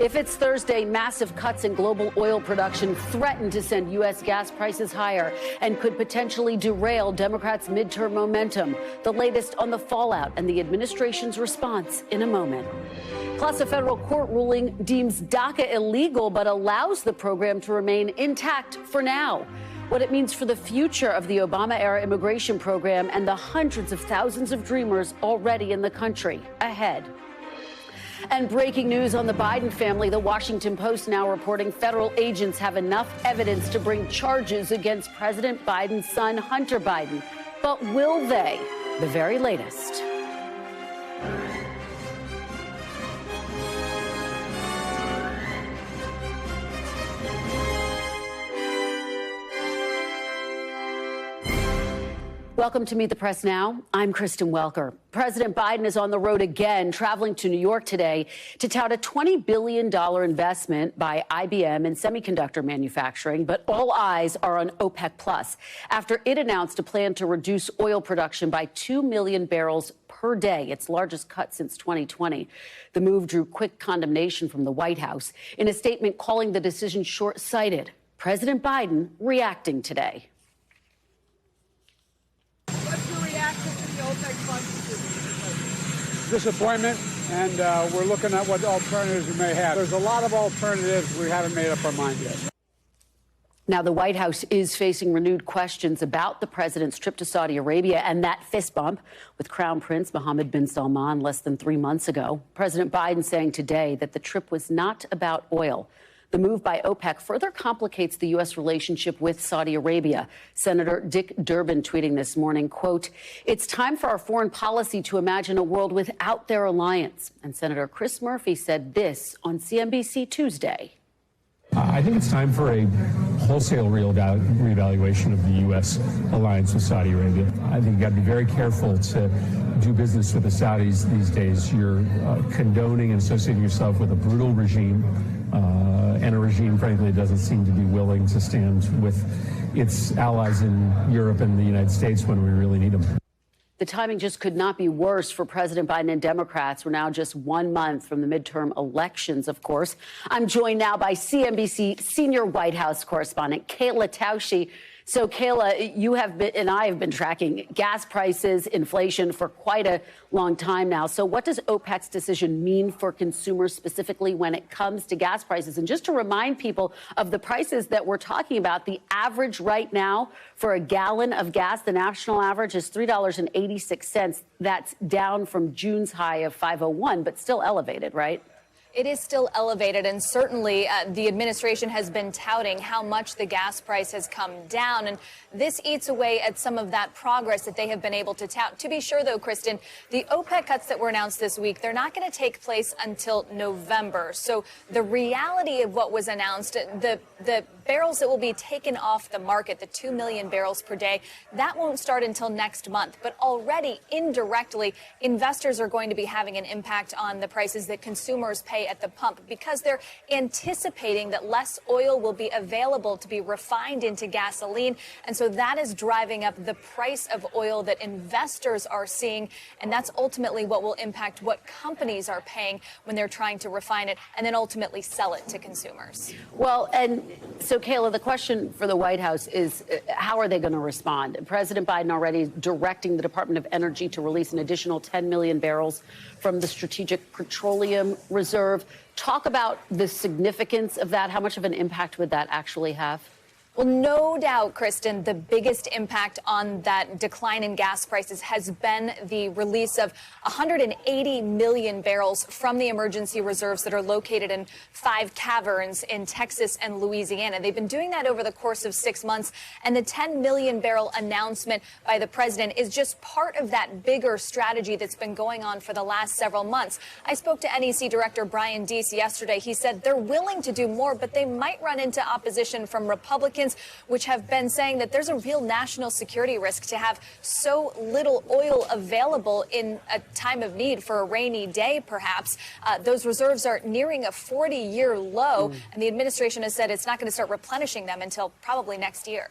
If it's Thursday, massive cuts in global oil production threaten to send U.S. gas prices higher and could potentially derail Democrats' midterm momentum. The latest on the fallout and the administration's response in a moment. Plus, a federal court ruling deems DACA illegal but allows the program to remain intact for now. What it means for the future of the Obama-era immigration program and the hundreds of thousands of dreamers already in the country. Ahead. And breaking news on the Biden family, the Washington Post now reporting federal agents have enough evidence to bring charges against President Biden's son, Hunter Biden. But will they? The very latest. Welcome to Meet the Press Now. I'm Kristen Welker. President Biden is on the road again, traveling to New York today to tout a $20 billion investment by IBM in semiconductor manufacturing. But all eyes are on OPEC+ after it announced a plan to reduce oil production by 2 million barrels per day, its largest cut since 2020. The move drew quick condemnation from the White House in a statement calling the decision short-sighted. President Biden reacting today. What's your reaction to the OPEC Plus decision? Disappointment, and we're looking at what alternatives we may have. There's a lot of alternatives. We haven't made up our mind yet. Now, the White House is facing renewed questions about the president's trip to Saudi Arabia and that fist bump with Crown Prince Mohammed bin Salman less than 3 months ago. President Biden saying today that the trip was not about oil. The move by OPEC further complicates the U.S. relationship with Saudi Arabia. Senator Dick Durbin tweeting this morning, quote, "It's time for our foreign policy to imagine a world without their alliance." And Senator Chris Murphy said this on CNBC Tuesday. I think it's time for a wholesale reevaluation of the U.S. alliance with Saudi Arabia. I think you've got to be very careful to do business with the Saudis these days. You're condoning and associating yourself with a brutal regime, and a regime, frankly, that doesn't seem to be willing to stand with its allies in Europe and the United States when we really need them. The timing just could not be worse for President Biden and Democrats. We're now just 1 month from the midterm elections, of course. I'm joined now by CNBC senior White House correspondent Kayla Tausche. So, Kayla, you have been and I have been tracking gas prices, inflation for quite a long time now. So what does OPEC's decision mean for consumers specifically when it comes to gas prices? And just to remind people of the prices that we're talking about, the average right now for a gallon of gas, the national average is $3.86. That's down from June's high of $5.01, but still elevated, right? It is still elevated, and certainly the administration has been touting how much the gas price has come down, and this eats away at some of that progress that they have been able to tout. To be sure, though, Kristen, the OPEC cuts that were announced this week, they're not going to take place until November. So the reality of what was announced, the barrels that will be taken off the market, the 2 million barrels per day, that won't start until next month. But already, indirectly, investors are going to be having an impact on the prices that consumers pay at the pump because they're anticipating that less oil will be available to be refined into gasoline. And so that is driving up the price of oil that investors are seeing. And that's ultimately what will impact what companies are paying when they're trying to refine it and then ultimately sell it to consumers. Well, and so, Kayla, the question for the White House is how are they going to respond? President Biden already directing the Department of Energy to release an additional 10 million barrels from the Strategic Petroleum Reserve. Talk about the significance of that. How much of an impact would that actually have? Well, no doubt, Kristen, the biggest impact on that decline in gas prices has been the release of 180 million barrels from the emergency reserves that are located in 5 caverns in Texas and Louisiana. They've been doing that over the course of 6 months, and the 10 million barrel announcement by the president is just part of that bigger strategy that's been going on for the last several months. I spoke to NEC Director Brian Deese yesterday. He said they're willing to do more, but they might run into opposition from Republicans Republicans, which have been saying that there's a real national security risk to have so little oil available in a time of need for a rainy day, perhaps. Those reserves are nearing a 40-year low, and the administration has said it's not going to start replenishing them until probably next year.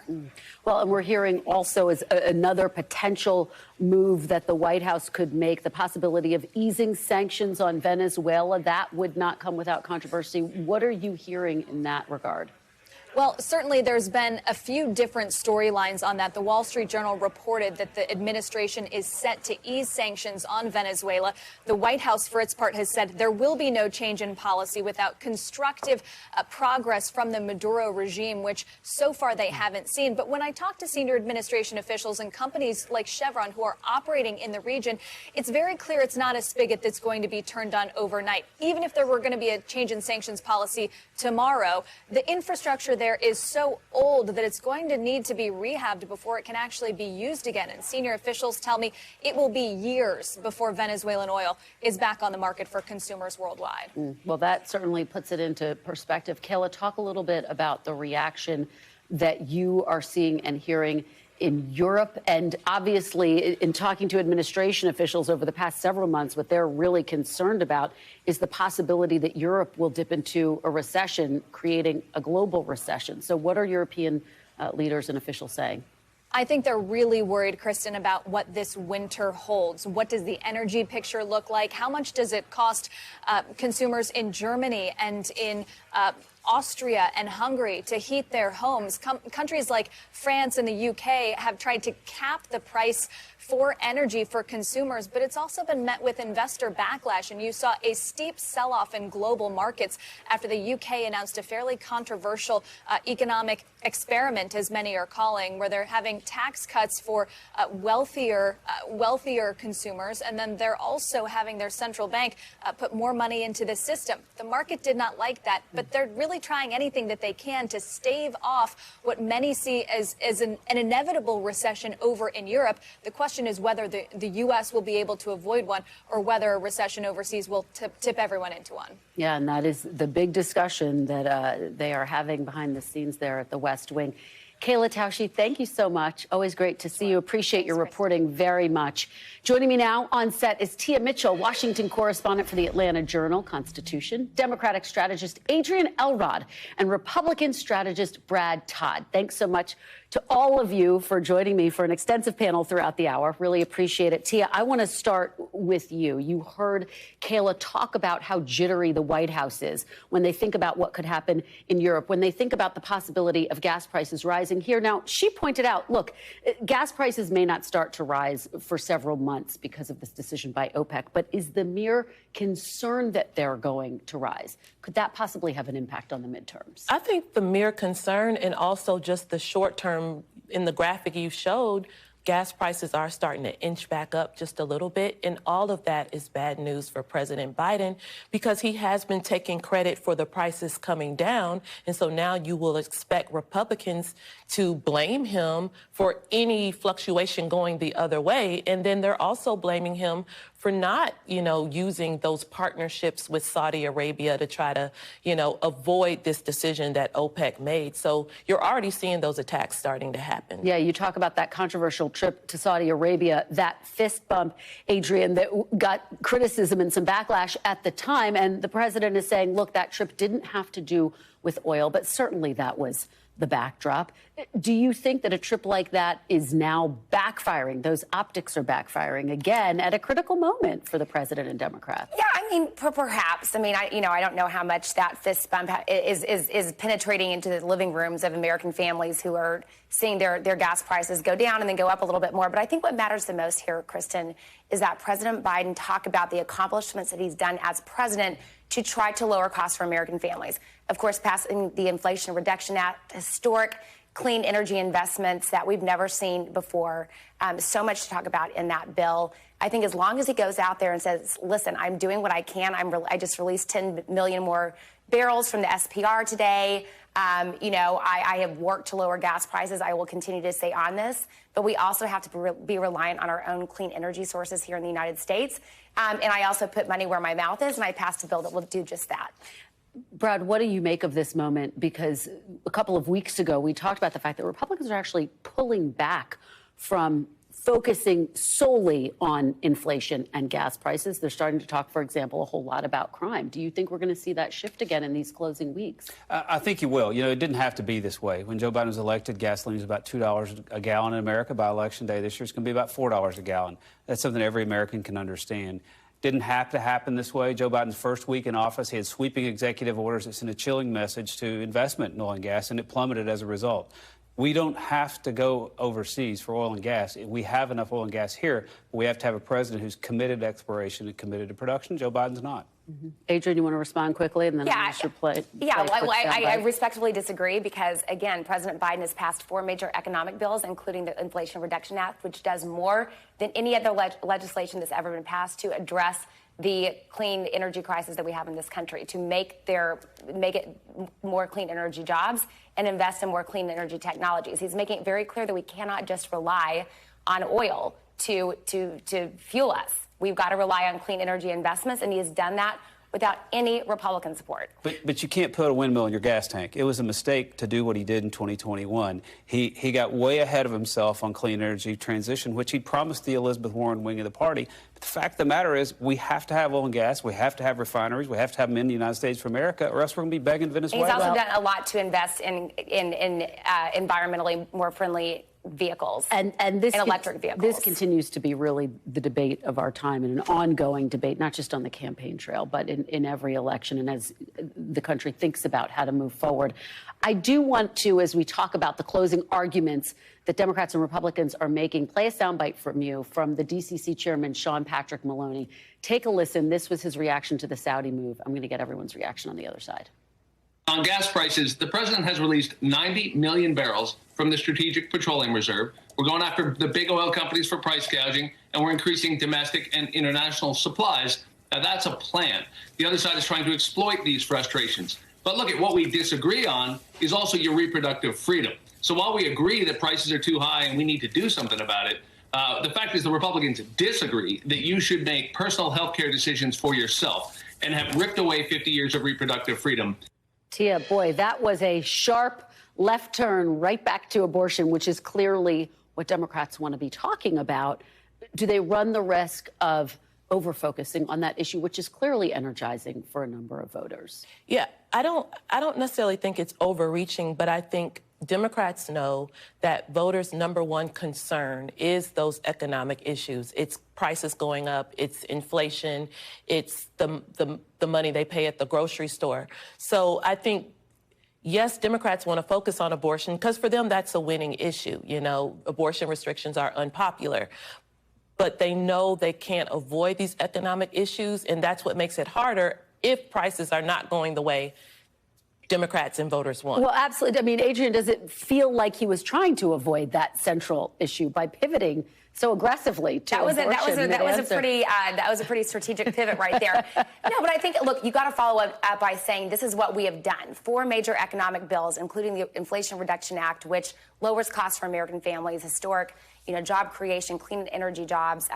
Well, and we're hearing also as another potential move that the White House could make, the possibility of easing sanctions on Venezuela. That would not come without controversy. What are you hearing in that regard? Well, certainly there's been a few different storylines on that. The Wall Street Journal reported that the administration is set to ease sanctions on Venezuela. The White House, for its part, has said there will be no change in policy without constructive progress from the Maduro regime, which so far they haven't seen. But when I talk to senior administration officials and companies like Chevron who are operating in the region, it's very clear it's not a spigot that's going to be turned on overnight. Even if there were going to be a change in sanctions policy tomorrow, the infrastructure there is so old that it's going to need to be rehabbed before it can actually be used again. And senior officials tell me it will be years before Venezuelan oil is back on the market for consumers worldwide. Well, that certainly puts it into perspective. Kayla, talk a little bit about the reaction that you are seeing and hearing in Europe. And obviously, in talking to administration officials over the past several months, what they're really concerned about is the possibility that Europe will dip into a recession, creating a global recession. So what are European leaders and officials saying? I think they're really worried, Kristen, about what this winter holds. What does the energy picture look like? How much does it cost consumers in Germany and in Austria and Hungary to heat their homes? Countries like France and the UK have tried to cap the price for energy for consumers, but it's also been met with investor backlash. And you saw a steep sell-off in global markets after the UK announced a fairly controversial economic experiment, as many are calling, where they're having tax cuts for wealthier consumers, and then they're also having their central bank put more money into the system. The market did not like that, but they're really trying anything that they can to stave off what many see as an inevitable recession over in Europe. The question is whether the U.S. will be able to avoid one or whether a recession overseas will tip everyone into one. Yeah, and that is the big discussion that they are having behind the scenes there at the West Wing. Kayla Tausche, thank you so much. Always great to see you. Appreciate your reporting very much. Joining me now on set is Tia Mitchell, Washington correspondent for the Atlanta Journal-Constitution, Democratic strategist Adrienne Elrod, and Republican strategist Brad Todd. Thanks so much to all of you for joining me for an extensive panel throughout the hour. Really appreciate it. Tia, I want to start with you. You heard Kayla talk about how jittery the White House is when they think about what could happen in Europe, when they think about the possibility of gas prices rising here. Now, she pointed out, look, gas prices may not start to rise for several months because of this decision by OPEC, but is the mere concern that they're going to rise, could that possibly have an impact on the midterms? I think the mere concern and also just the short term, in the graphic you showed, gas prices are starting to inch back up just a little bit. And all of that is bad news for President Biden because he has been taking credit for the prices coming down. And so now you will expect Republicans to blame him for any fluctuation going the other way. And then they're also blaming him for not, using those partnerships with Saudi Arabia to try to, avoid this decision that OPEC made. So you're already seeing those attacks starting to happen. Yeah, you talk about that controversial trip to Saudi Arabia, that fist bump, Adrienne, that got criticism and some backlash at the time. And the president is saying, look, that trip didn't have to do with oil, but certainly that was the backdrop. Do you think that a trip like that is now backfiring? Those optics are backfiring again at a critical moment for the president and Democrats. Yeah, perhaps. I don't know how much that fist bump is penetrating into the living rooms of American families who are seeing their gas prices go down and then go up a little bit more. But I think what matters the most here, Kristen, is that President Biden talk about the accomplishments that he's done as president to try to lower costs for American families. Of course, passing the Inflation Reduction Act, historic clean energy investments that we've never seen before. So much to talk about in that bill. I think as long as he goes out there and says, listen, I'm doing what I can. I just released 10 million more barrels from the SPR today. I have worked to lower gas prices. I will continue to stay on this. But we also have to be reliant on our own clean energy sources here in the United States. And I also put money where my mouth is, and I passed a bill that will do just that. Brad, what do you make of this moment? Because a couple of weeks ago, we talked about the fact that Republicans are actually pulling back from focusing solely on inflation and gas prices. They're starting to talk, for example, a whole lot about crime. Do you think we're going to see that shift again in these closing weeks? I think you will. You know, it didn't have to be this way. When Joe Biden was elected, gasoline was about $2 a gallon in America. By Election Day this year, it's going to be about $4 a gallon. That's something every American can understand. Didn't have to happen this way. Joe Biden's first week in office, he had sweeping executive orders that sent a chilling message to investment in oil and gas, and it plummeted as a result. We don't have to go overseas for oil and gas. We have enough oil and gas here, but we have to have a president who's committed to exploration and committed to production. Joe Biden's not. Mm-hmm. Adrienne, you want to respond quickly? And then I respectfully disagree because, again, President Biden has passed 4 major economic bills, including the Inflation Reduction Act, which does more than any other legislation that's ever been passed to address the clean energy crisis that we have in this country, to make it more clean energy jobs and invest in more clean energy technologies. He's making it very clear that we cannot just rely on oil to fuel us. We've got to rely on clean energy investments, and he has done that without any Republican support. But you can't put a windmill in your gas tank. It was a mistake to do what he did in 2021. He got way ahead of himself on clean energy transition, which he promised the Elizabeth Warren wing of the party. But the fact of the matter is we have to have oil and gas. We have to have refineries. We have to have them in the United States of America, or else we're going to be begging Venezuela. He's also done a lot to invest in environmentally more friendly vehicles and electric vehicles. This continues to be really the debate of our time, and an ongoing debate, not just on the campaign trail, but in every election and as the country thinks about how to move forward. I do want to, as we talk about the closing arguments that Democrats and Republicans are making, play a soundbite from you from the DCC chairman, Sean Patrick Maloney. Take a listen. This was his reaction to the Saudi move. I'm going to get everyone's reaction on the other side. On gas prices, the president has released 90 million barrels from the Strategic Petroleum Reserve. We're going after the big oil companies for price gouging, and we're increasing domestic and international supplies. Now, that's a plan. The other side is trying to exploit these frustrations. But look, at what we disagree on is also your reproductive freedom. So while we agree that prices are too high and we need to do something about it, the fact is the Republicans disagree that you should make personal health care decisions for yourself and have ripped away 50 years of reproductive freedom. Tia, boy, that was a sharp left turn right back to abortion, which is clearly what Democrats want to be talking about. Do they run the risk of over-focusing on that issue, which is clearly energizing for a number of voters? Yeah, I don't necessarily think it's overreaching, but I think Democrats know that voters' number one concern is those economic issues. It's prices going up, it's inflation, it's the money they pay at the grocery store. So I think, yes, Democrats want to focus on abortion because for them that's a winning issue. You know, abortion restrictions are unpopular. But they know they can't avoid these economic issues, and that's what makes it harder if prices are not going the way Democrats and voters want. Well, absolutely. I mean, Adrienne, does it feel like he was trying to avoid that central issue by pivoting so aggressively to abortion? That was a pretty strategic pivot right there. No, but I think, look, you got to follow up by saying this is what we have done. 4 major economic bills, including the Inflation Reduction Act, which lowers costs for American families, historic, job creation, clean energy jobs,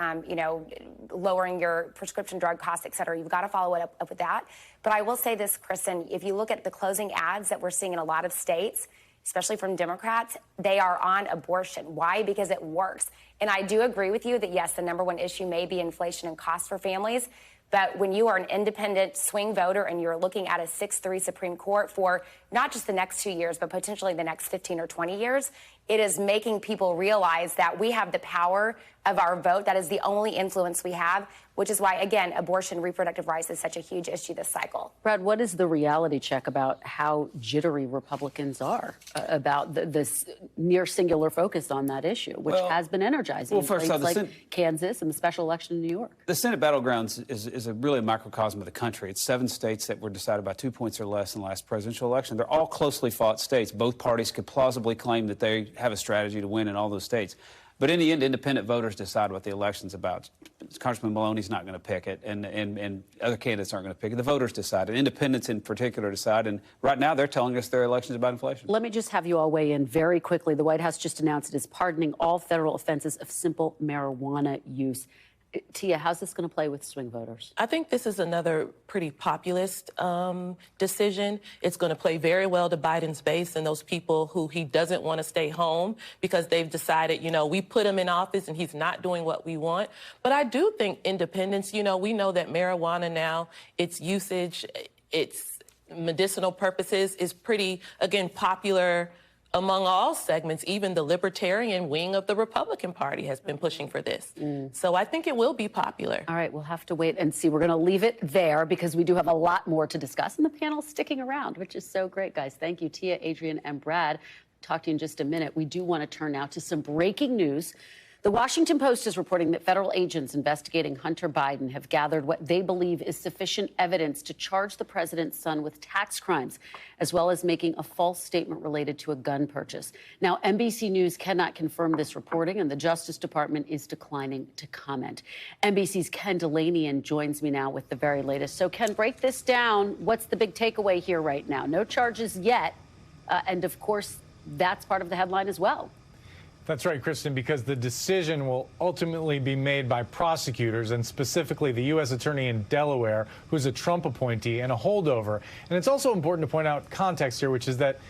lowering your prescription drug costs, et cetera. You've got to follow it up with that. But I will say this, Kristen, if you look at the closing ads that we're seeing in a lot of states, especially from Democrats, they are on abortion. Why? Because it works. And I do agree with you that, yes, the number one issue may be inflation and costs for families. But when you are an independent swing voter and you're looking at a 6-3 Supreme Court for not just the next 2 years, but potentially the next 15 or 20 years, it is making people realize that we have the power of our vote. That is the only influence we have, which is why, again, abortion, reproductive rights is such a huge issue this cycle. Brad, what is the reality check about how jittery Republicans are about this near singular focus on that issue, which has been energizing? Well, first off, like Kansas and the special election in New York. The Senate battlegrounds is really a microcosm of the country. It's 7 states that were decided by 2 points or less in the last presidential election. They're all closely fought states. Both parties could plausibly claim that they have a strategy to win in all those states. But in the end, independent voters decide what the election's about. Congressman Maloney's not going to pick it, and other candidates aren't going to pick it. The voters decide, and independents in particular decide. And right now, they're telling us their election's about inflation. Let me just have you all weigh in very quickly. The White House just announced it is pardoning all federal offenses of simple marijuana use. Tia, how's this going to play with swing voters? I think this is another pretty populist decision. It's going to play very well to Biden's base and those people who he doesn't want to stay home because they've decided, we put him in office and he's not doing what we want. But I do think independents, we know that marijuana now, its usage, its medicinal purposes is pretty, again, popular among all segments. Even the libertarian wing of the Republican Party has been pushing for this. So I think it will be popular. All right, we'll have to wait and see. We're going to leave it there because we do have a lot more to discuss, and the panel's sticking around, which is so great, guys. Thank you, Tia, Adrienne, and Brad. Talk to you in just a minute. We do want to turn now to some breaking news. The Washington Post is reporting that federal agents investigating Hunter Biden have gathered what they believe is sufficient evidence to charge the president's son with tax crimes, as well as making a false statement related to a gun purchase. Now, NBC News cannot confirm this reporting, and the Justice Department is declining to comment. NBC's Ken Delaney joins me now with the very latest. So, Ken, break this down. What's the big takeaway here right now? No charges yet. And, of course, that's part of the headline as well. That's right, Kristen, because the decision will ultimately be made by prosecutors, and specifically the U.S. Attorney in Delaware, who's a Trump appointee and a holdover. And it's also important to point out context here, which is that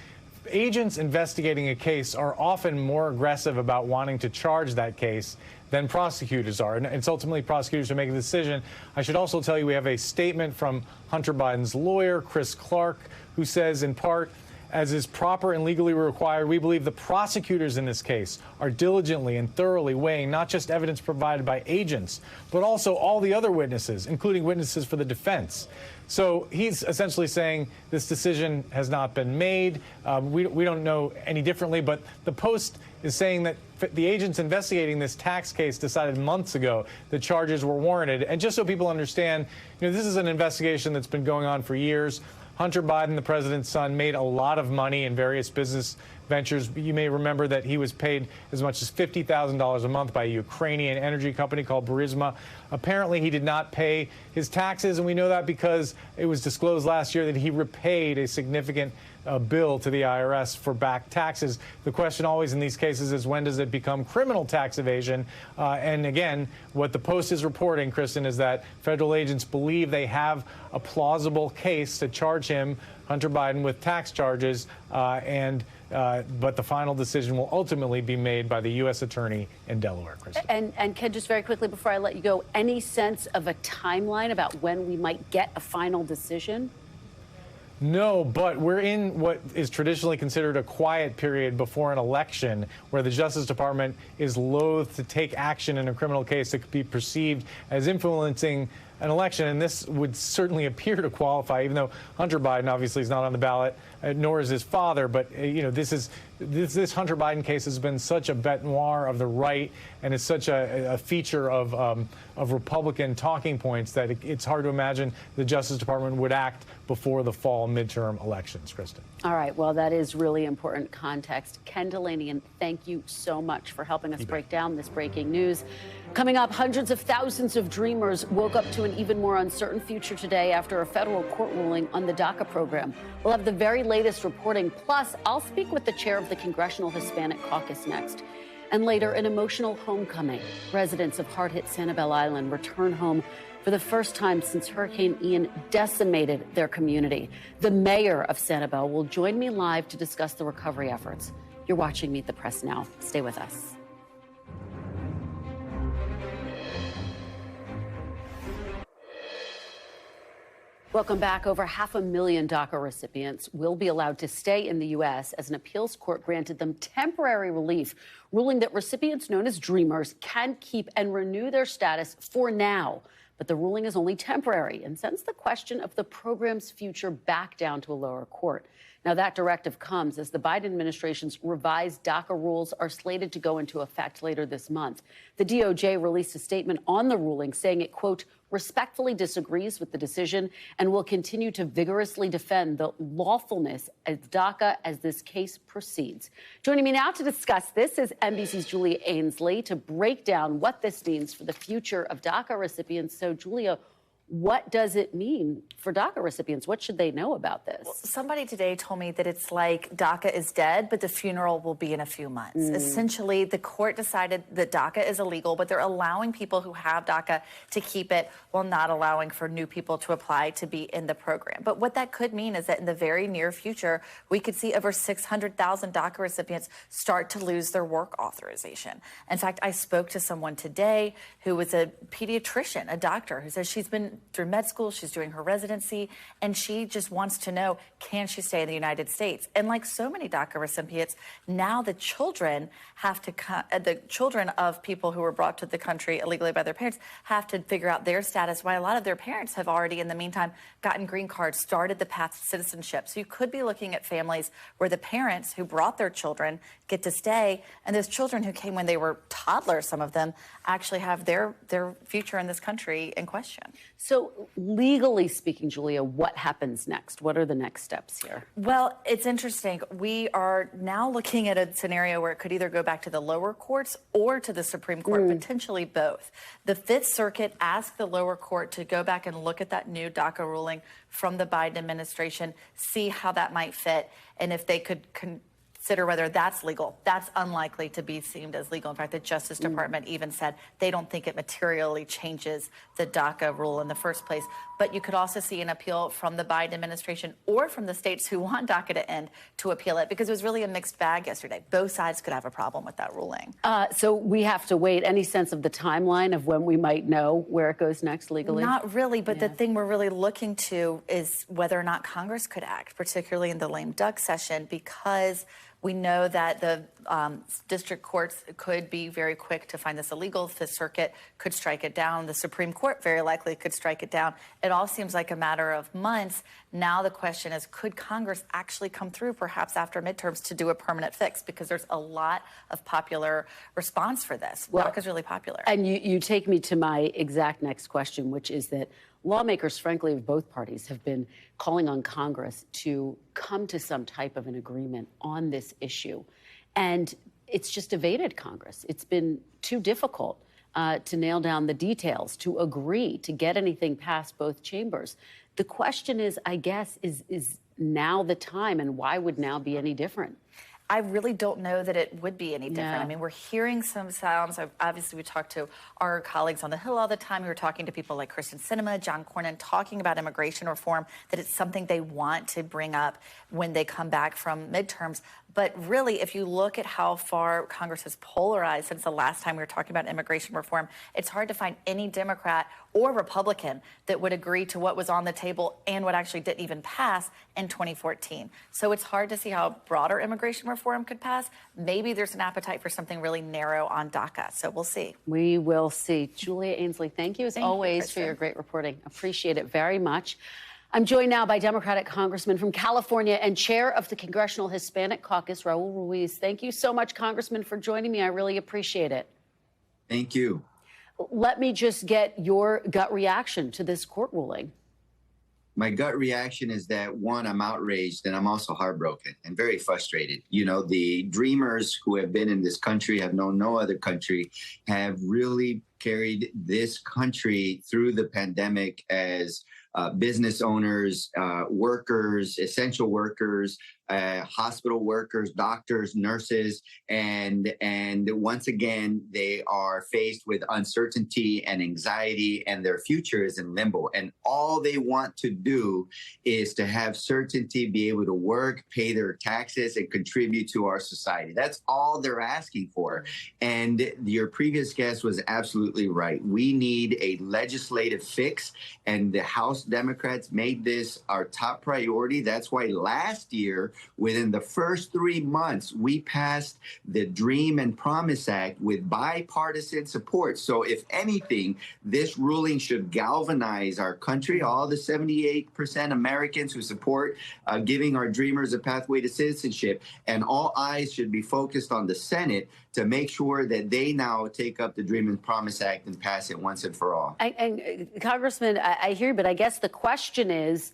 agents investigating a case are often more aggressive about wanting to charge that case than prosecutors are. And it's ultimately prosecutors who make a decision. I should also tell you we have a statement from Hunter Biden's lawyer, Chris Clark, who says, in part, as is proper and legally required, we believe the prosecutors in this case are diligently and thoroughly weighing not just evidence provided by agents, but also all the other witnesses, including witnesses for the defense. So he's essentially saying this decision has not been made. We don't know any differently, but the Post is saying that the agents investigating this tax case decided months ago that charges were warranted. And just so people understand, this is an investigation that's been going on for years. Hunter Biden, the president's son, made a lot of money in various business ventures. You may remember that he was paid as much as $50,000 a month by a Ukrainian energy company called Burisma. Apparently, he did not pay his taxes, and we know that because it was disclosed last year that he repaid a significant bill to the IRS for back taxes. The question always in these cases is, when does it become criminal tax evasion? And again, what the Post is reporting, Kristen, is that federal agents believe they have a plausible case to charge him, Hunter Biden, with tax charges, but the final decision will ultimately be made by the U.S. Attorney in Delaware, Kristen. And Ken, just very quickly before I let you go, any sense of a timeline about when we might get a final decision? No, but we're in what is traditionally considered a quiet period before an election, where the Justice Department is loath to take action in a criminal case that could be perceived as influencing an election. And this would certainly appear to qualify, even though Hunter Biden obviously is not on the ballot, nor is his father. But, this Hunter Biden case has been such a bête noire of the right, and is such a feature of Republican talking points that it's hard to imagine the Justice Department would act before the fall midterm elections, Kristen. All right. Well, that is really important context. Ken Delaney, and thank you so much for helping us break down this breaking news. Coming up, hundreds of thousands of dreamers woke up to an even more uncertain future today after a federal court ruling on the DACA program. We'll have the very latest reporting. Plus, I'll speak with the chair of the Congressional Hispanic Caucus next. And later, an emotional homecoming. Residents of hard-hit Sanibel Island return home for the first time since Hurricane Ian decimated their community. The mayor of Sanibel will join me live to discuss the recovery efforts. You're watching Meet the Press now. Stay with us. Welcome back. Over 500,000 DACA recipients will be allowed to stay in the U.S. as an appeals court granted them temporary relief, ruling that recipients known as Dreamers can keep and renew their status for now. But the ruling is only temporary and sends the question of the program's future back down to a lower court. Now, that directive comes as the Biden administration's revised DACA rules are slated to go into effect later this month. The DOJ released a statement on the ruling saying it, quote, respectfully disagrees with the decision and will continue to vigorously defend the lawfulness of DACA as this case proceeds. Joining me now to discuss this is NBC's Julia Ainsley to break down what this means for the future of DACA recipients. So, Julia, What does it mean for DACA recipients? What should they know about this? Well, somebody today told me that it's like DACA is dead, but the funeral will be in a few months. Essentially, the court decided that DACA is illegal, but they're allowing people who have DACA to keep it while not allowing for new people to apply to be in the program. But what that could mean is that in the very near future, we could see over 600,000 DACA recipients start to lose their work authorization. In fact, I spoke to someone today who was a pediatrician, a doctor, who says she's been through med school, she's doing her residency, and she just wants to know, can she stay in the United States? And like so many DACA recipients, now the children have to, the children of people who were brought to the country illegally by their parents have to figure out their status, while a lot of their parents have already, in the meantime, gotten green cards, started the path to citizenship. So you could be looking at families where the parents who brought their children get to stay, and those children who came when they were toddlers, some of them, actually have their future in this country in question. So legally speaking, Julia, what happens next? What are the next steps here? Well, it's interesting. We are now looking at a scenario where it could either go back to the lower courts or to the Supreme Court, potentially both. The Fifth Circuit asked the lower court to go back and look at that new DACA ruling from the Biden administration, see how that might fit, and if they could consider whether that's legal. That's unlikely to be deemed as legal. In fact, the Justice Department even said they don't think it materially changes the DACA rule in the first place. But you could also see an appeal from the Biden administration or from the states who want DACA to end to appeal it, because it was really a mixed bag yesterday. Both sides could have a problem with that ruling. So we have to wait. Any sense of the timeline of when we might know where it goes next legally? Not really, but the thing we're really looking to is whether or not Congress could act, particularly in the lame duck session, because we know that the district courts could be very quick to find this illegal. The Fifth Circuit could strike it down. The Supreme Court very likely could strike it down. It all seems like a matter of months. Now the question is, could Congress actually come through, perhaps after midterms, to do a permanent fix? Because there's a lot of popular response for this. DACA is really popular. And you take me to my exact next question, which is that lawmakers, frankly, of both parties have been calling on Congress to come to some type of an agreement on this issue. And it's just evaded Congress. It's been too difficult to nail down the details, to agree, to get anything past both chambers. The question is, I guess, is now the time, and why would now be any different? I really don't know that it would be any different. I mean, we're hearing some sounds. Obviously, we talk to our colleagues on the Hill all the time. We were talking to people like Kristen Sinema, John Cornyn, talking about immigration reform, that it's something they want to bring up when they come back from midterms. But really, if you look at how far Congress has polarized since the last time we were talking about immigration reform, it's hard to find any Democrat or Republican that would agree to what was on the table and what actually didn't even pass in 2014. So it's hard to see how broader immigration reform could pass. Maybe there's an appetite for something really narrow on DACA. So we'll see. We will see. Julia Ainsley, thank you as always for your great reporting. Appreciate it very much. I'm joined now by Democratic Congressman from California and chair of the Congressional Hispanic Caucus, Raul Ruiz. Thank you so much, Congressman, for joining me. I really appreciate it. Thank you. Let me just get your gut reaction to this court ruling. My gut reaction is that, one, I'm outraged, and I'm also heartbroken and very frustrated. You know, the dreamers who have been in this country, have known no other country, have really carried this country through the pandemic as business owners, workers, essential workers, hospital workers, doctors, nurses, and once again, they are faced with uncertainty and anxiety, and their future is in limbo. And all they want to do is to have certainty, be able to work, pay their taxes, and contribute to our society. That's all they're asking for. And your previous guest was absolutely right. We need a legislative fix, and the House Democrats made this our top priority. That's why last year, within the first 3 months, we passed the Dream and Promise Act with bipartisan support. So if anything, this ruling should galvanize our country, all the 78% Americans who support giving our dreamers a pathway to citizenship, and all eyes should be focused on the Senate to make sure that they now take up the Dream and Promise Act and pass it once and for all. And Congressman, I hear you, but I guess the question is,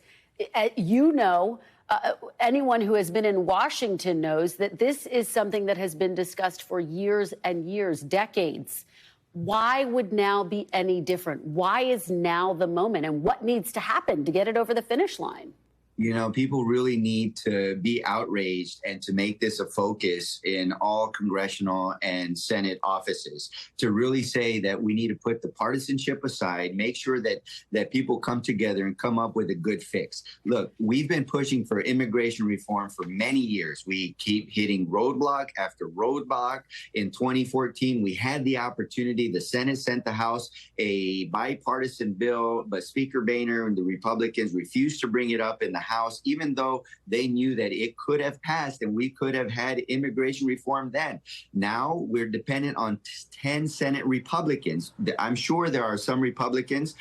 anyone who has been in Washington knows that this is something that has been discussed for years and years, decades. Why would now be any different? Why is now the moment? And what needs to happen to get it over the finish line? You know, people really need to be outraged and to make this a focus in all congressional and Senate offices to really say that we need to put the partisanship aside, make sure that people come together and come up with a good fix. Look, we've been pushing for immigration reform for many years. We keep hitting roadblock after roadblock. In 2014, we had the opportunity. The Senate sent the House a bipartisan bill, but Speaker Boehner and the Republicans refused to bring it up in the House, even though they knew that it could have passed and we could have had immigration reform then. Now we're dependent on 10 Senate Republicans. I'm sure there are some Republicans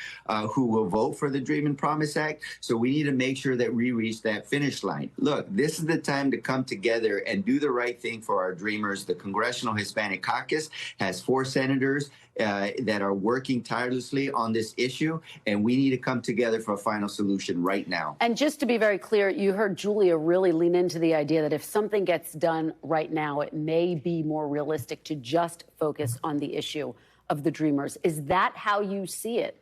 who will vote for the Dream and Promise Act. So we need to make sure that we reach that finish line. Look, this is the time to come together and do the right thing for our dreamers. The Congressional Hispanic Caucus has 4 senators that are working tirelessly on this issue, and we need to come together for a final solution right now. And just to be very clear, you heard Julia really lean into the idea that if something gets done right now, it may be more realistic to just focus on the issue of the Dreamers. Is that how you see it?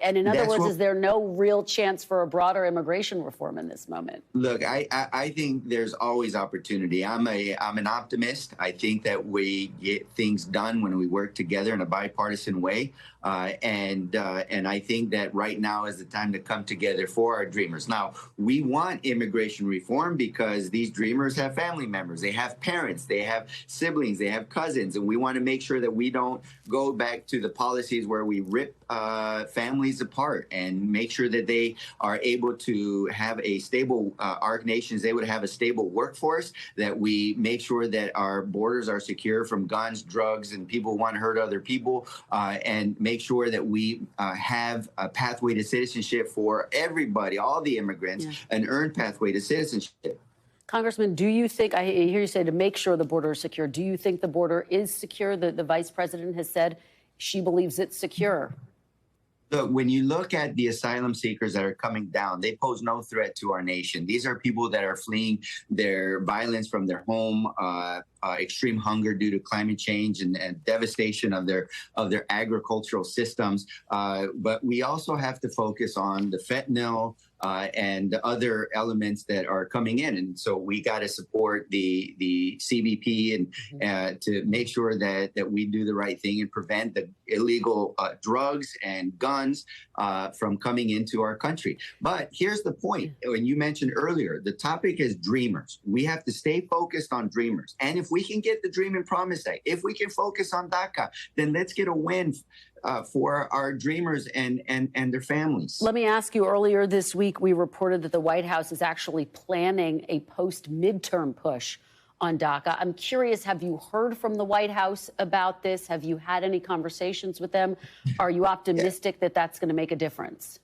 And in other words, is there no real chance for a broader immigration reform in this moment? Look, I think there's always opportunity. I'm an optimist. I think that we get things done when we work together in a bipartisan way. And I think that right now is the time to come together for our dreamers. Now, we want immigration reform because these dreamers have family members. They have parents. They have siblings. They have cousins. And we want to make sure that we don't go back to the policies where we rip families apart and make sure that they are able to have a stable, our nations, they would have a stable workforce, that we make sure that our borders are secure from guns, drugs, and people who want to hurt other people, and make sure that we have a pathway to citizenship for everybody, all the immigrants, an earned pathway to citizenship. Congressman, do you think, I hear you say to make sure the border is secure, do you think the border is secure? The vice president has said she believes it's secure. Look, when you look at the asylum seekers that are coming down, they pose no threat to our nation. These are people that are fleeing their violence from their home, extreme hunger due to climate change and devastation of their agricultural systems. But we also have to focus on the fentanyl and the other elements that are coming in. And so we got to support the CBP and to make sure that we do the right thing and prevent the illegal drugs and guns from coming into our country. But here's the point. When you mentioned earlier, the topic is dreamers. We have to stay focused on dreamers. And if we can get the Dream and Promise Act, if we can focus on DACA, then let's get a win for our dreamers and their families. Let me ask you, earlier this week, we reported that the White House is actually planning a post-midterm push on DACA. I'm curious, have you heard from the White House about this? Have you had any conversations with them? Are you optimistic that that's going to make a difference?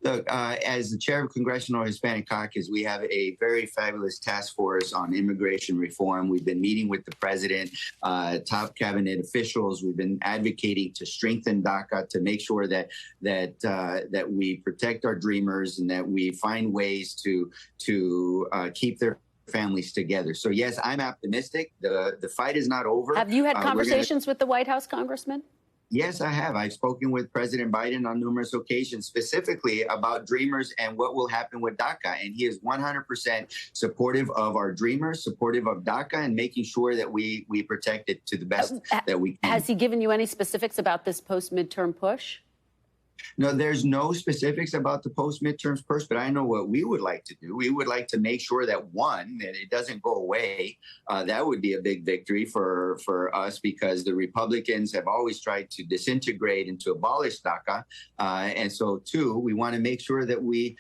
Look, as the chair of Congressional Hispanic Caucus, we have a very fabulous task force on immigration reform. We've been meeting with the president, top cabinet officials. We've been advocating to strengthen DACA, to make sure that we protect our dreamers and that we find ways to keep their families together. So yes, I'm optimistic. The fight is not over. Have you had conversations with the White House, Congressman? Yes, I have. I've spoken with President Biden on numerous occasions, specifically about dreamers and what will happen with DACA. And he is 100% supportive of our dreamers, supportive of DACA, and making sure that we protect it to the best that we can. Has he given you any specifics about this post-midterm push? No, there's no specifics about the post-midterms push, but I know what we would like to do. We would like to make sure that, one, that it doesn't go away. That would be a big victory for us, because the Republicans have always tried to disintegrate and to abolish DACA. And so, two, we want to make sure that we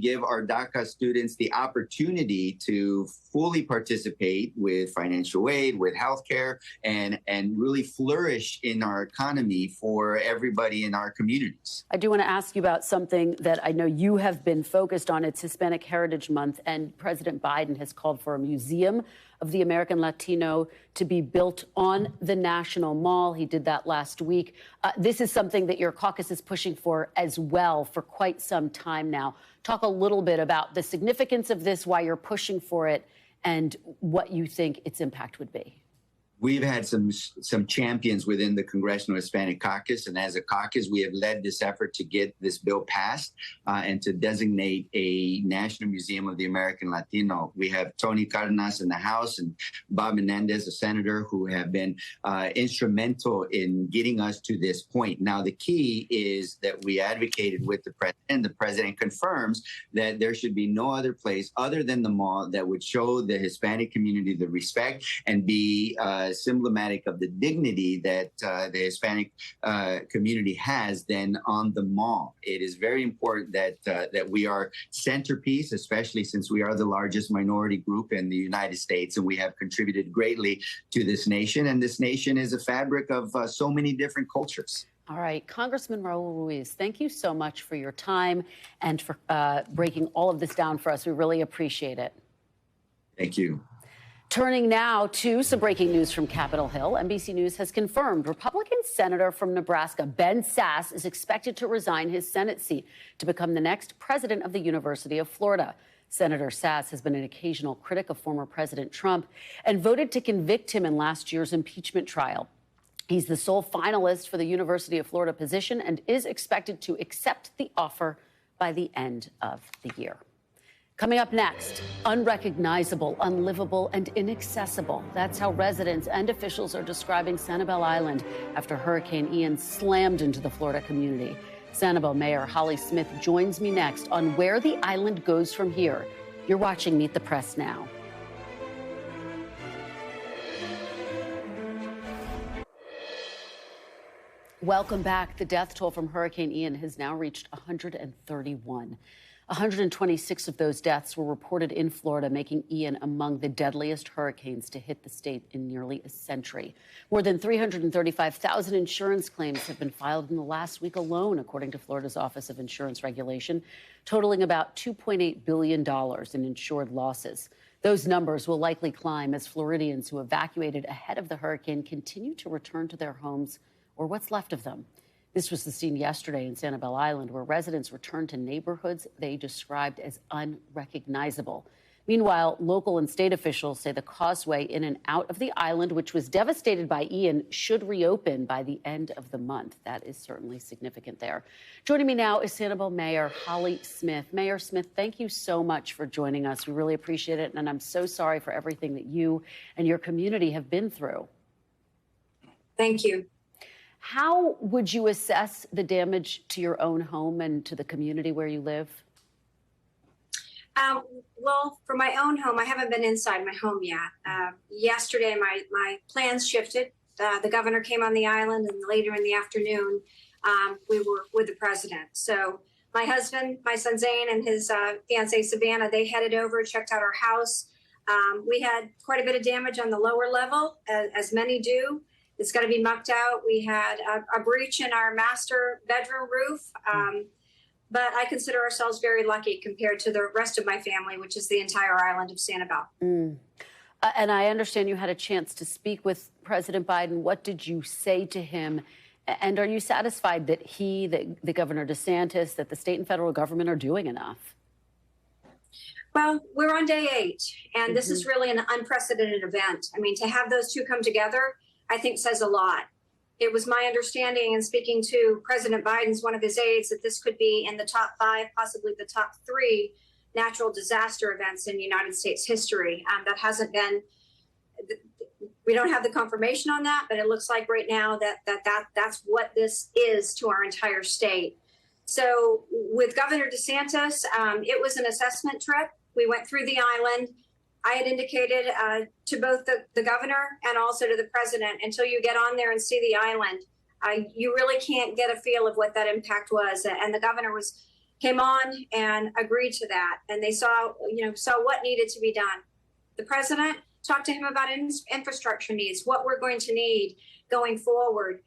give our DACA students the opportunity to fully participate with financial aid, with health care, and really flourish in our economy for everybody in our communities. I do want to ask you about something that I know you have been focused on. It's Hispanic Heritage Month, and President Biden has called for a museum of the American Latino to be built on the National Mall. He did that last week. This is something that your caucus is pushing for as well for quite some time now. Talk a little bit about the significance of this, why you're pushing for it, and what you think its impact would be. We've had some champions within the Congressional Hispanic Caucus, and as a caucus, we have led this effort to get this bill passed and to designate a National Museum of the American Latino. We have Tony Cardenas in the House and Bob Menendez, a senator, who have been instrumental in getting us to this point. Now, the key is that we advocated with the president, and the president confirms that there should be no other place other than the mall that would show the Hispanic community the respect and be symptomatic of the dignity that the Hispanic community has than on the mall. It is very important that we are centerpiece, especially since we are the largest minority group in the United States, and we have contributed greatly to this nation. And this nation is a fabric of so many different cultures. All right, Congressman Raul Ruiz, thank you so much for your time and for breaking all of this down for us. We really appreciate it. Thank you. Turning now to some breaking news from Capitol Hill. NBC News has confirmed Republican Senator from Nebraska, Ben Sasse, is expected to resign his Senate seat to become the next president of the University of Florida. Senator Sasse has been an occasional critic of former President Trump and voted to convict him in last year's impeachment trial. He's the sole finalist for the University of Florida position and is expected to accept the offer by the end of the year. Coming up next, unrecognizable, unlivable, and inaccessible. That's how residents and officials are describing Sanibel Island after Hurricane Ian slammed into the Florida community. Sanibel Mayor Holly Smith joins me next on where the island goes from here. You're watching Meet the Press now. Welcome back. The death toll from Hurricane Ian has now reached 131. 126 of those deaths were reported in Florida, making Ian among the deadliest hurricanes to hit the state in nearly a century. More than 335,000 insurance claims have been filed in the last week alone, according to Florida's Office of Insurance Regulation, totaling about $2.8 billion in insured losses. Those numbers will likely climb as Floridians who evacuated ahead of the hurricane continue to return to their homes or what's left of them. This was the scene yesterday in Sanibel Island, where residents returned to neighborhoods they described as unrecognizable. Meanwhile, local and state officials say the causeway in and out of the island, which was devastated by Ian, should reopen by the end of the month. That is certainly significant there. Joining me now is Sanibel Mayor Holly Smith. Mayor Smith, thank you so much for joining us. We really appreciate it, and I'm so sorry for everything that you and your community have been through. Thank you. How would you assess the damage to your own home and to the community where you live? Well, for my own home, I haven't been inside my home yet. Yesterday, my plans shifted. The governor came on the island, and later in the afternoon, we were with the president. So my husband, my son Zane, and his fiancée Savannah, they headed over, checked out our house. We had quite a bit of damage on the lower level, as many do. It's got to be mucked out. We had a breach in our master bedroom roof, but I consider ourselves very lucky compared to the rest of my family, which is the entire island of Sanibel. And I understand you had a chance to speak with President Biden. What did you say to him? And are you satisfied that he, the Governor DeSantis, that the state and federal government are doing enough? Well, we're on day 8, and this is really an unprecedented event. I mean, to have those two come together, I think says a lot. It was my understanding in speaking to President Biden's, one of his aides, that this could be in the top 5, possibly the top 3 natural disaster events in United States history. That hasn't been, we don't have the confirmation on that, but it looks like right now that's what this is to our entire state. So with Governor DeSantis, it was an assessment trip. We went through the island. I had indicated to both the governor and also to the president, until you get on there and see the island, you really can't get a feel of what that impact was. And the governor came on and agreed to that. And they saw what needed to be done. The president talked to him about infrastructure needs, what we're going to need going forward.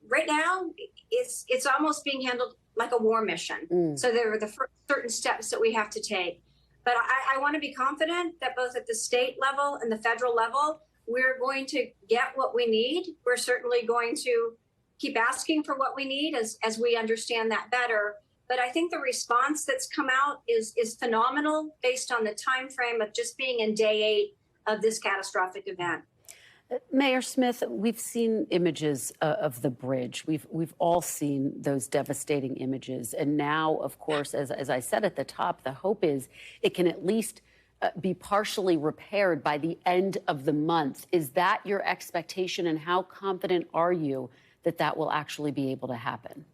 Right now, it's almost being handled like a war mission. So there are the certain steps that we have to take. But I want to be confident that both at the state level and the federal level, we're going to get what we need. We're certainly going to keep asking for what we need as we understand that better. But I think the response that's come out is phenomenal based on the time frame of just being in day 8 of this catastrophic event. Mayor Smith, we've seen images of the bridge. We've all seen those devastating images. And now, of course, as I said at the top, the hope is it can at least be partially repaired by the end of the month. Is that your expectation, and how confident are you that that will actually be able to happen?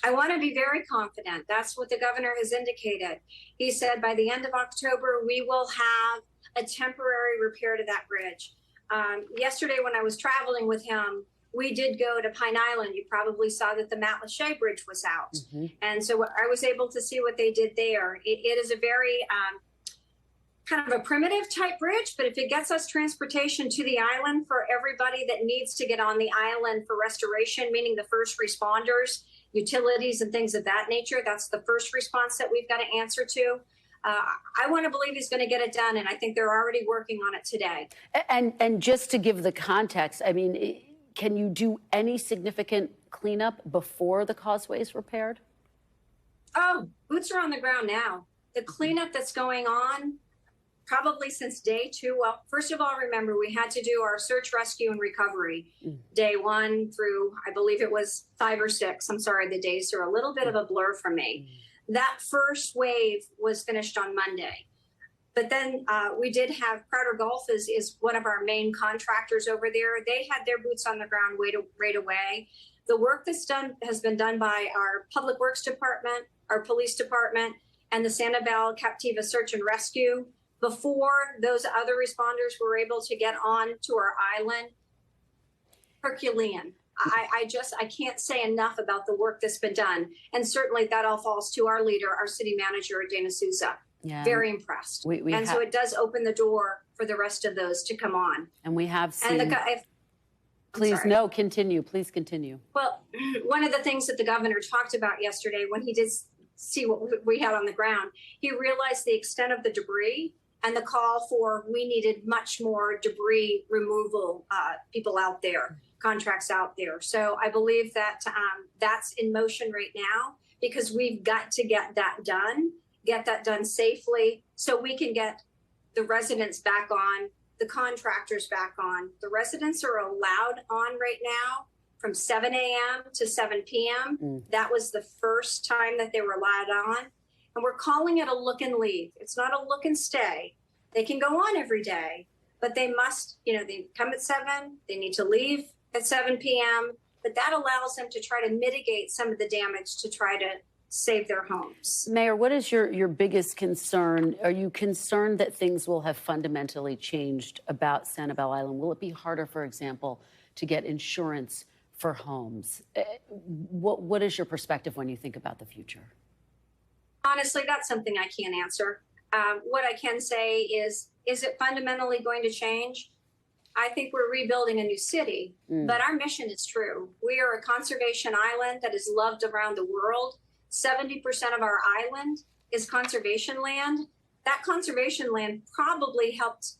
I want to be very confident. That's what the governor has indicated. He said by the end of October, we will have a temporary repair to that bridge. Yesterday, when I was traveling with him, we did go to Pine Island. You probably saw that the Matlacha Bridge was out. Mm-hmm. And so I was able to see what they did there. It is a very kind of a primitive type bridge, but if it gets us transportation to the island for everybody that needs to get on the island for restoration, meaning the first responders, utilities and things of that nature, that's the first response that we've got to answer to. I want to believe he's going to get it done, and I think they're already working on it today. And just to give the context, I mean, can you do any significant cleanup before the causeway is repaired? Oh, boots are on the ground now. The cleanup that's going on probably since day 2. Well, first of all, remember, we had to do our search, rescue, and recovery day 1 through, I believe it was 5 or 6. I'm sorry, the days are a little bit of a blur for me. That first wave was finished on Monday. But then we did have Crowder Gulf is one of our main contractors over there. They had their boots on the ground right away. The work that's done has been done by our Public Works Department, our Police Department, and the Sanibel Captiva Search and Rescue. Before those other responders were able to get on to our island, Herculean. I can't say enough about the work that's been done. And certainly that all falls to our leader, our city manager, Dana Souza. Yeah. Very impressed. So it does open the door for the rest of those to come on. And we have seen... Please continue. Well, one of the things that the governor talked about yesterday when he did see what we had on the ground, he realized the extent of the debris and the call for we needed much more debris removal people out there, contracts out there. So I believe that that's in motion right now because we've got to get that done safely so we can get the residents back on, the contractors back on. The residents are allowed on right now from 7 a.m. to 7 p.m. That was the first time that they were allowed on. And we're calling it a look and leave. It's not a look and stay. They can go on every day, but they must, they come at 7, they need to leave at 7 p.m., but that allows them to try to mitigate some of the damage to try to save their homes. Mayor, what is your biggest concern? Are you concerned that things will have fundamentally changed about Sanibel Island? Will it be harder, for example, to get insurance for homes? What is your perspective when you think about the future? Honestly, that's something I can't answer. What I can say is it fundamentally going to change? I think we're rebuilding a new city, but our mission is true. We are a conservation island that is loved around the world. 70% of our island is conservation land. That conservation land probably helped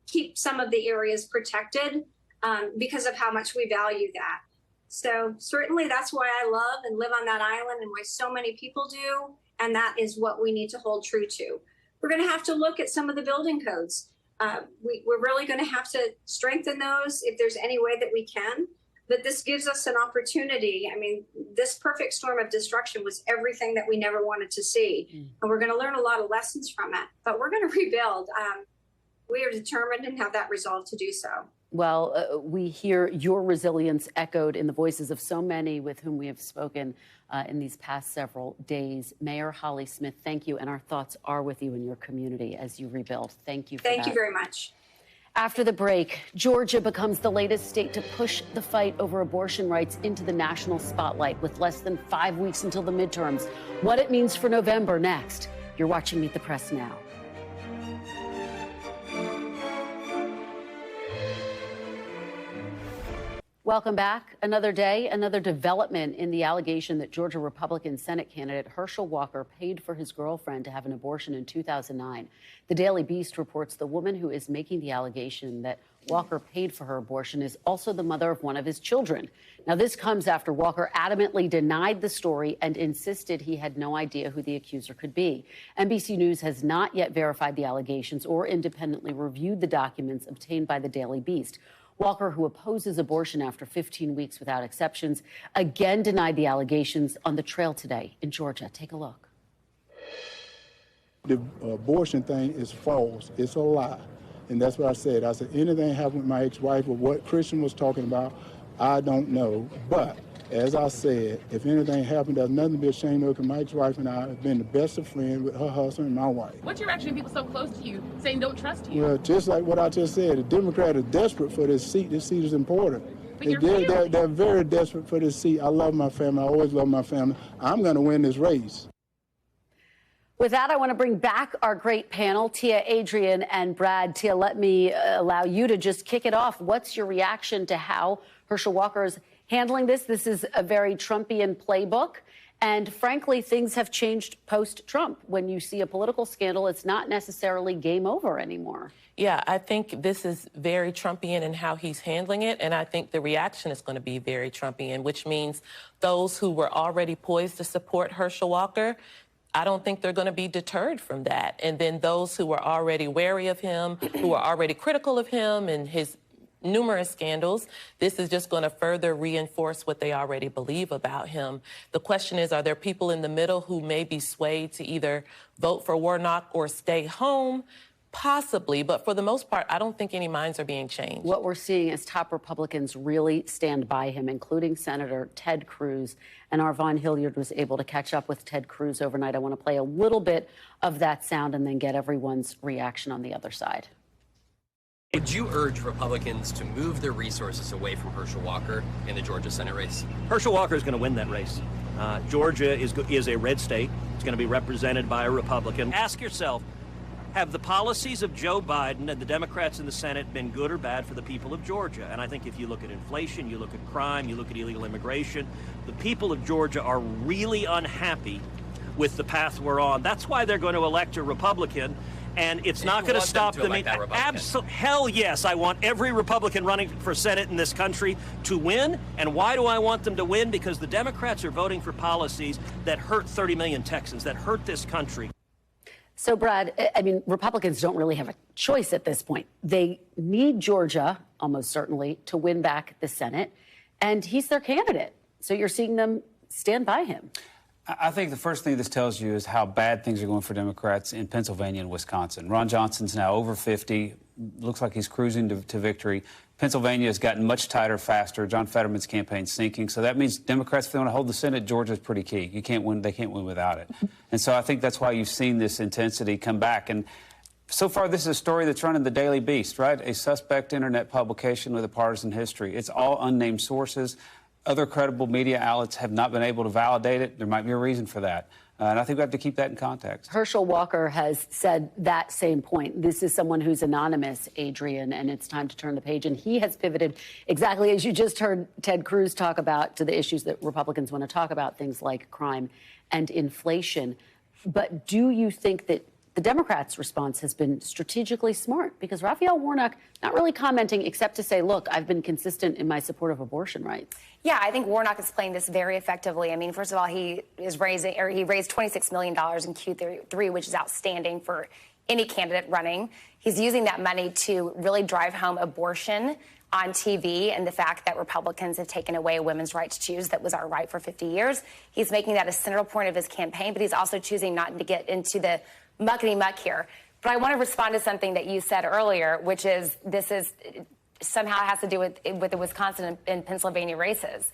keep some of the areas protected because of how much we value that. So certainly that's why I love and live on that island and why so many people do. And that is what we need to hold true to. We're going to have to look at some of the building codes. We're really going to have to strengthen those if there's any way that we can. But this gives us an opportunity. I mean, this perfect storm of destruction was everything that we never wanted to see. And we're going to learn a lot of lessons from it. But we're going to rebuild. We are determined and have that resolve to do so. Well, we hear your resilience echoed in the voices of so many with whom we have spoken in these past several days. Mayor Holly Smith, thank you. And our thoughts are with you and your community as you rebuild. Thank you for that. Thank you very much. After the break, Georgia becomes the latest state to push the fight over abortion rights into the national spotlight with less than 5 weeks until the midterms. What it means for November next. You're watching Meet the Press now. Welcome back. Another day, another development in the allegation that Georgia Republican Senate candidate Herschel Walker paid for his girlfriend to have an abortion in 2009. The Daily Beast reports the woman who is making the allegation that Walker paid for her abortion, is also the mother of one of his children. Now, this comes after Walker adamantly denied the story and insisted he had no idea who the accuser could be. NBC News has not yet verified the allegations or independently reviewed the documents obtained by the Daily Beast. Walker, who opposes abortion after 15 weeks without exceptions, again denied the allegations on the trail today in Georgia. Take a look. The abortion thing is false. It's a lie. And that's what I said. I said, anything happened with my ex-wife or what Christian was talking about, I don't know. But as I said, if anything happened, there's nothing to be ashamed of, because my ex-wife and I have been the best of friends with her husband and my wife. What's your reaction to people so close to you saying don't trust you? Well, just like what I just said, the Democrats are desperate for this seat. This seat is important. They're very desperate for this seat. I love my family. I always love my family. I'm going to win this race. With that, I want to bring back our great panel, Tia, Adrienne, and Brad. Tia, let me allow you to just kick it off. What's your reaction to how Herschel Walker is handling this? This is a very Trumpian playbook. And frankly, things have changed post-Trump. When you see a political scandal, it's not necessarily game over anymore. Yeah, I think this is very Trumpian in how he's handling it. And I think the reaction is going to be very Trumpian, which means those who were already poised to support Herschel Walker, I don't think they're going to be deterred from that. And then those who were already wary of him, who are already critical of him and his numerous scandals, this is just going to further reinforce what they already believe about him. The question is, are there people in the middle who may be swayed to either vote for Warnock or stay home? Possibly, but for the most part, I don't think any minds are being changed. What we're seeing is top Republicans really stand by him, including Senator Ted Cruz. And our Vaughn Hilliard was able to catch up with Ted Cruz overnight. I want to play a little bit of that sound and then get everyone's reaction on the other side. Would you urge Republicans to move their resources away from Herschel Walker in the Georgia Senate race? Herschel Walker is going to win that race. Georgia is a red state. It's going to be represented by a Republican. Ask yourself, have the policies of Joe Biden and the Democrats in the Senate been good or bad for the people of Georgia? And I think if you look at inflation, you look at crime, you look at illegal immigration, the people of Georgia are really unhappy with the path we're on. That's why they're going to elect a Republican. And it's not going to stop them. Hell yes, I want every Republican running for Senate in this country to win. And why do I want them to win? Because the Democrats are voting for policies that hurt 30 million Texans, that hurt this country. So, Brad, I mean, Republicans don't really have a choice at this point. They need Georgia, almost certainly, to win back the Senate. And he's their candidate. So you're seeing them stand by him. I think the first thing this tells you is how bad things are going for Democrats in Pennsylvania and Wisconsin. Ron Johnson's now over 50. Looks like he's cruising to victory. Pennsylvania has gotten much tighter, faster. John Fetterman's campaign's sinking. So that means Democrats, if they want to hold the Senate, Georgia's pretty key. You can't win. They can't win without it. And so I think that's why you've seen this intensity come back. And so far, this is a story that's running the Daily Beast, right? A suspect internet publication with a partisan history. It's all unnamed sources. Other credible media outlets have not been able to validate it. There might be a reason for that. And I think we have to keep that in context. Herschel Walker has said that same point. This is someone who's anonymous, Adrienne, and it's time to turn the page. And he has pivoted exactly as you just heard Ted Cruz talk about to the issues that Republicans want to talk about, things like crime and inflation. But do you think that the Democrats' response has been strategically smart? Because Raphael Warnock not really commenting except to say, look, I've been consistent in my support of abortion rights. Yeah, I think Warnock is playing this very effectively. I mean, first of all, he raised $26 million in Q3, which is outstanding for any candidate running. He's using that money to really drive home abortion on TV and the fact that Republicans have taken away women's right to choose. That was our right for 50 years. He's making that a central point of his campaign, but he's also choosing not to get into the muckety-muck here. But I want to respond to something that you said earlier, which is this is somehow has to do with the Wisconsin and Pennsylvania races.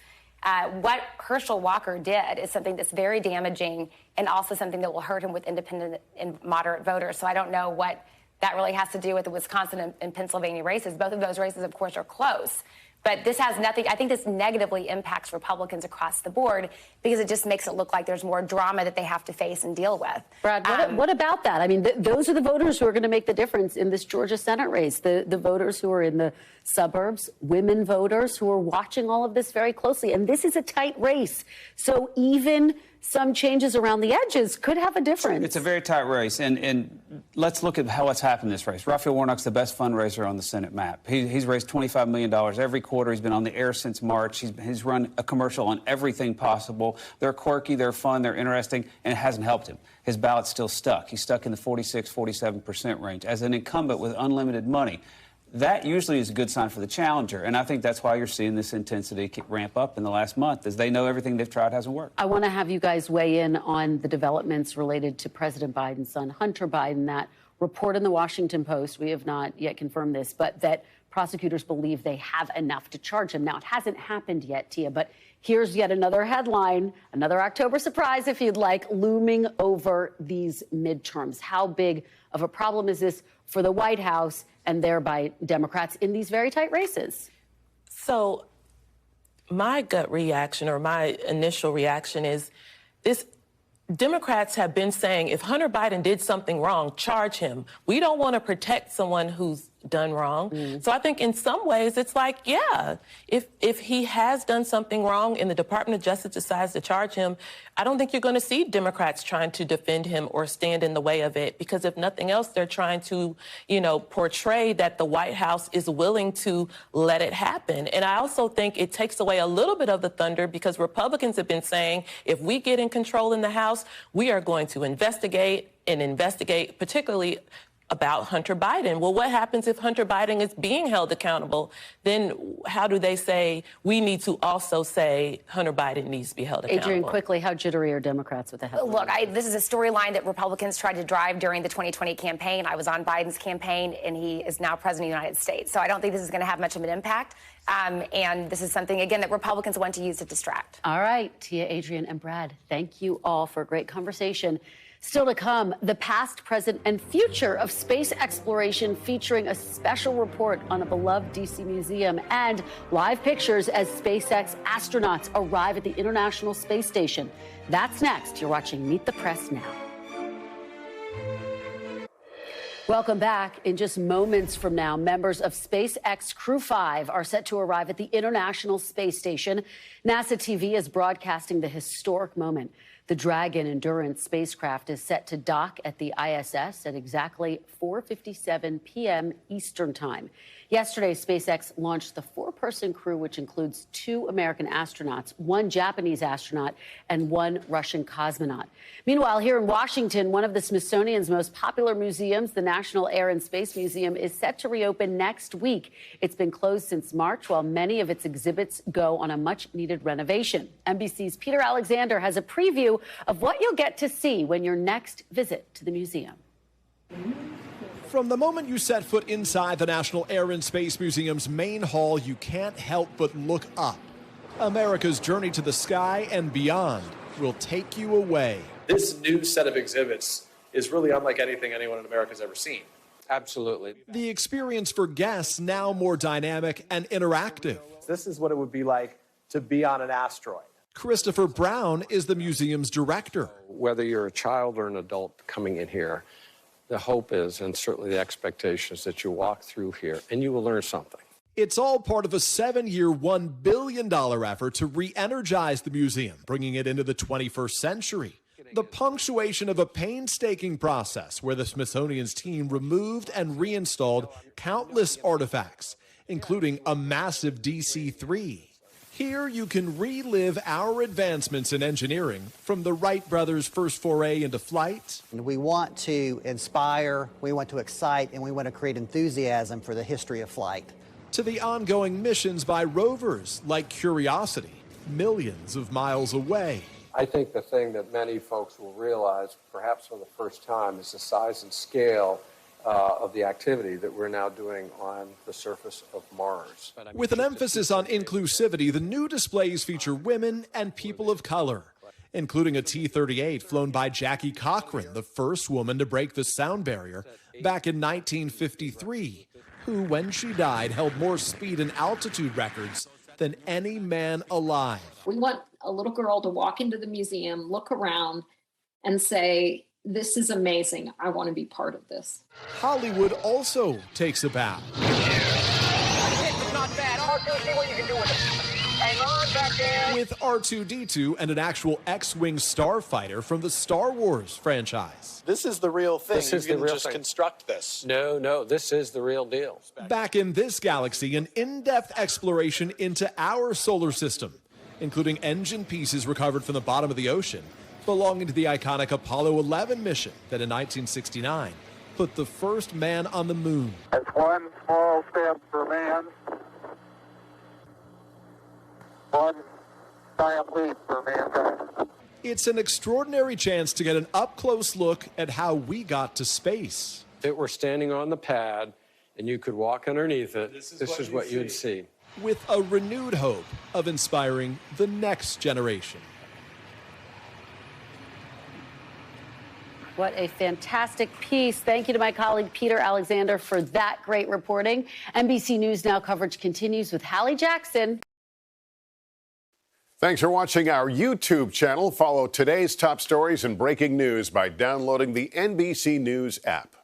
What Herschel Walker did is something that's very damaging and also something that will hurt him with independent and moderate voters. So I don't know what that really has to do with the Wisconsin and Pennsylvania races. Both of those races, of course, are close. But this has nothing. I think this negatively impacts Republicans across the board because it just makes it look like there's more drama that they have to face and deal with. Brad, what about that? I mean, those are the voters who are going to make the difference in this Georgia Senate race. The voters who are in the suburbs, women voters who are watching all of this very closely. And this is a tight race. So even some changes around the edges could have a difference. It's a very tight race. And let's look at what's happened in this race. Raphael Warnock's the best fundraiser on the Senate map. He's raised $25 million every quarter. He's been on the air since March. He's run a commercial on everything possible. They're quirky, they're fun, they're interesting, and it hasn't helped him. His ballot's still stuck. He's stuck in the 46, 47% range. As an incumbent with unlimited money, that usually is a good sign for the challenger, and I think that's why you're seeing this intensity ramp up in the last month, as they know everything they've tried hasn't worked. I want to have you guys weigh in on the developments related to President Biden's son, Hunter Biden. That report in the Washington Post, we have not yet confirmed this, but that prosecutors believe they have enough to charge him. Now, it hasn't happened yet, Tia, but here's yet another headline, another October surprise, if you'd like, looming over these midterms. How big of a problem is this for the White House and thereby Democrats in these very tight races? So my gut reaction, or my initial reaction, is this. Democrats have been saying if Hunter Biden did something wrong, charge him. We don't want to protect someone who's done wrong. So I think in some ways it's like, yeah, if he has done something wrong and the Department of Justice decides to charge him, I don't think you're going to see Democrats trying to defend him or stand in the way of it, because if nothing else, they're trying to, portray that the White House is willing to let it happen. And I also think it takes away a little bit of the thunder, because Republicans have been saying if we get in control in the House, we are going to investigate, particularly about Hunter Biden. Well, what happens if Hunter Biden is being held accountable? Then how do they say we need to also say Hunter Biden needs to be held accountable? Adrienne, quickly, how jittery are Democrats with the headline? Look, this is a storyline that Republicans tried to drive during the 2020 campaign. I was on Biden's campaign, and he is now president of the United States. So I don't think this is going to have much of an impact. And this is something, again, that Republicans want to use to distract. All right, Tia, Adrienne, and Brad, thank you all for a great conversation. Still to come, the past, present, and future of space exploration, featuring a special report on a beloved D.C. museum and live pictures as SpaceX astronauts arrive at the International Space Station. That's next. You're watching Meet the Press now. Welcome back. In just moments from now, members of SpaceX Crew 5 are set to arrive at the International Space Station. NASA TV is broadcasting the historic moment. The Dragon Endurance spacecraft is set to dock at the ISS at exactly 4:57 p.m. Eastern Time. Yesterday, SpaceX launched the 4-person crew, which includes 2 American astronauts, 1 Japanese astronaut, and 1 Russian cosmonaut. Meanwhile, here in Washington, one of the Smithsonian's most popular museums, the National Air and Space Museum, is set to reopen next week. It's been closed since March, while many of its exhibits go on a much-needed renovation. NBC's Peter Alexander has a preview of what you'll get to see when your next visit to the museum. From the moment you set foot inside the National Air and Space Museum's main hall, you can't help but look up. America's journey to the sky and beyond will take you away. This new set of exhibits is really unlike anything anyone in America has ever seen. Absolutely. The experience for guests now more dynamic and interactive. This is what it would be like to be on an asteroid. Christopher Brown is the museum's director. Whether you're a child or an adult coming in here, the hope is, and certainly the expectation is, that you walk through here and you will learn something. It's all part of a 7-year, $1 billion effort to re-energize the museum, bringing it into the 21st century. The punctuation of a painstaking process where the Smithsonian's team removed and reinstalled countless artifacts, including a massive DC-3. Here you can relive our advancements in engineering, from the Wright brothers' first foray into flight. We want to inspire, we want to excite, and we want to create enthusiasm for the history of flight. To the ongoing missions by rovers like Curiosity, millions of miles away. I think the thing that many folks will realize, perhaps for the first time, is the size and scale of the activity that we're now doing on the surface of Mars. With an emphasis on inclusivity, the new displays feature women and people of color, including a T-38 flown by Jackie Cochran, the first woman to break the sound barrier back in 1953, who, when she died, held more speed and altitude records than any man alive. We want a little girl to walk into the museum, look around, and say, "This is amazing. I want to be part of this." Hollywood also takes a bow. It's not bad. I'll see what you can do with it. Hang on, back With R2-D2 and an actual X-Wing starfighter from the Star Wars franchise. This is the real thing. This is you the didn't real just thing. construct this. No, this is the real deal. Back in this galaxy, an in-depth exploration into our solar system, including engine pieces recovered from the bottom of the ocean, belonging to the iconic Apollo 11 mission that in 1969 put the first man on the moon. It's one small step for man, one giant leap for mankind. It's an extraordinary chance to get an up-close look at how we got to space. If it were standing on the pad and you could walk underneath it, this is what you'd see. With a renewed hope of inspiring the next generation. What a fantastic piece. Thank you to my colleague Peter Alexander for that great reporting. NBC News Now coverage continues with Hallie Jackson. Thanks for watching our YouTube channel. Follow today's top stories and breaking news by downloading the NBC News app.